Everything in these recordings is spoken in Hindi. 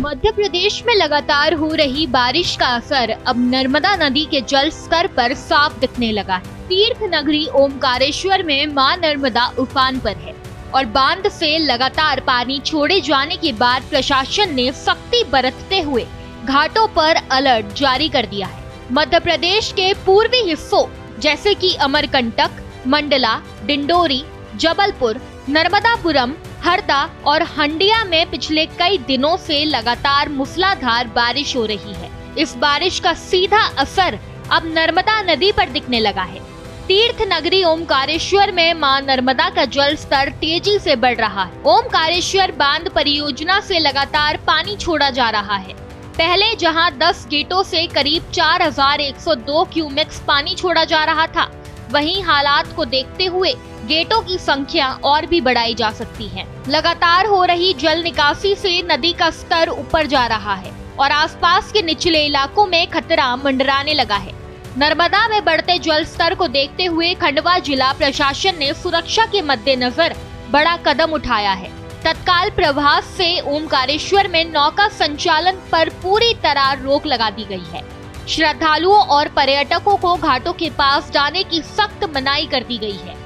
मध्य प्रदेश में लगातार हो रही बारिश का असर अब नर्मदा नदी के जल स्तर पर साफ दिखने लगा है। तीर्थ नगरी ओमकारेश्वर में मां नर्मदा उफान पर है और बांध से लगातार पानी छोड़े जाने के बाद प्रशासन ने सख्ती बरतते हुए घाटों पर अलर्ट जारी कर दिया है। मध्य प्रदेश के पूर्वी हिस्सों जैसे कि अमरकंटक, मंडला, डिंडोरी, जबलपुर, नर्मदापुरम, हरदा और हंडिया में पिछले कई दिनों से लगातार मूसलाधार बारिश हो रही है। इस बारिश का सीधा असर अब नर्मदा नदी पर दिखने लगा है। तीर्थ नगरी ओमकारेश्वर में मां नर्मदा का जल स्तर तेजी से बढ़ रहा है। ओमकारेश्वर बांध परियोजना से लगातार पानी छोड़ा जा रहा है। पहले जहां 10 गेटों से करीब 4102 क्यूमेक्स पानी छोड़ा जा रहा था, वहीं हालात को देखते हुए गेटों की संख्या और भी बढ़ाई जा सकती है। लगातार हो रही जल निकासी से नदी का स्तर ऊपर जा रहा है और आसपास के निचले इलाकों में खतरा मंडराने लगा है। नर्मदा में बढ़ते जल स्तर को देखते हुए खंडवा जिला प्रशासन ने सुरक्षा के मद्देनजर बड़ा कदम उठाया है। तत्काल प्रभाव से ओमकारेश्वर में नौका संचालन पर पूरी तरह रोक लगा दी गई है। श्रद्धालुओं और पर्यटकों को घाटों के पास जाने की सख्त मनाही कर दी गई है।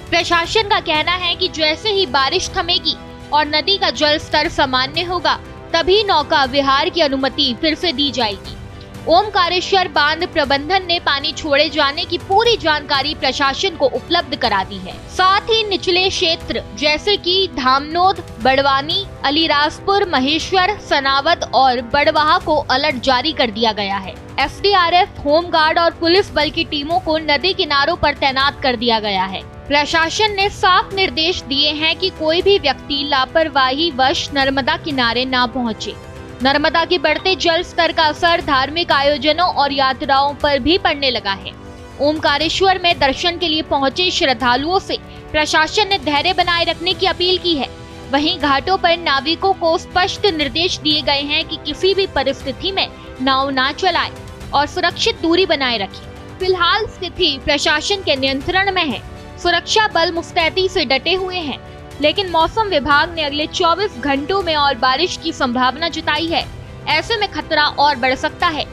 प्रशासन का कहना है कि जैसे ही बारिश थमेगी और नदी का जल स्तर सामान्य होगा, तभी नौका विहार की अनुमति फिर से दी जाएगी। ओमकारेश्वर बांध प्रबंधन ने पानी छोड़े जाने की पूरी जानकारी प्रशासन को उपलब्ध करा दी है। साथ ही निचले क्षेत्र जैसे कि धामनोद, बड़वानी, अलीराजपुर, महेश्वर, सनावद और बड़वाहा को अलर्ट जारी कर दिया गया है। एसडीआरएफ, होमगार्ड और पुलिस बल की टीमों को नदी किनारों पर तैनात कर दिया गया है। प्रशासन ने साफ निर्देश दिए हैं कि कोई भी व्यक्ति लापरवाही वश नर्मदा किनारे ना पहुंचे। नर्मदा के बढ़ते जल स्तर का असर धार्मिक आयोजनों और यात्राओं पर भी पड़ने लगा है। ओमकारेश्वर में दर्शन के लिए पहुंचे श्रद्धालुओं से प्रशासन ने धैर्य बनाए रखने की अपील की है। वहीं घाटों पर नाविकों को स्पष्ट निर्देश दिए गए हैं कि किसी भी परिस्थिति में नाव ना चलाएं और सुरक्षित दूरी बनाए रखें। फिलहाल स्थिति प्रशासन के नियंत्रण में है। सुरक्षा बल मुस्तैदी से डटे हुए हैं, लेकिन मौसम विभाग ने अगले 24 घंटों में और बारिश की संभावना जताई है। ऐसे में खतरा और बढ़ सकता है।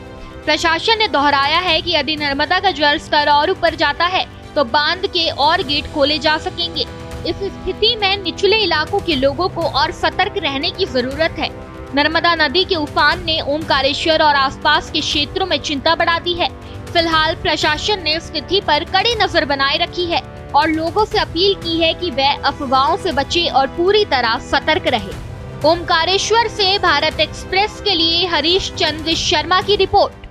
प्रशासन ने दोहराया है कि यदि नर्मदा का जल स्तर और ऊपर जाता है तो बांध के और गेट खोले जा सकेंगे। इस स्थिति में निचले इलाकों के लोगों को और सतर्क रहने की जरूरत है। नर्मदा नदी के उफान ने ओमकारेश्वर और आसपास के क्षेत्रों में चिंता बढ़ा दी है। फिलहाल प्रशासन ने स्थिति पर कड़ी नजर बनाए रखी है और लोगों से अपील की है कि वे अफवाहों से बचें और पूरी तरह सतर्क रहे। ओमकारेश्वर से भारत एक्सप्रेस के लिए हरीश चंद्र शर्मा की रिपोर्ट।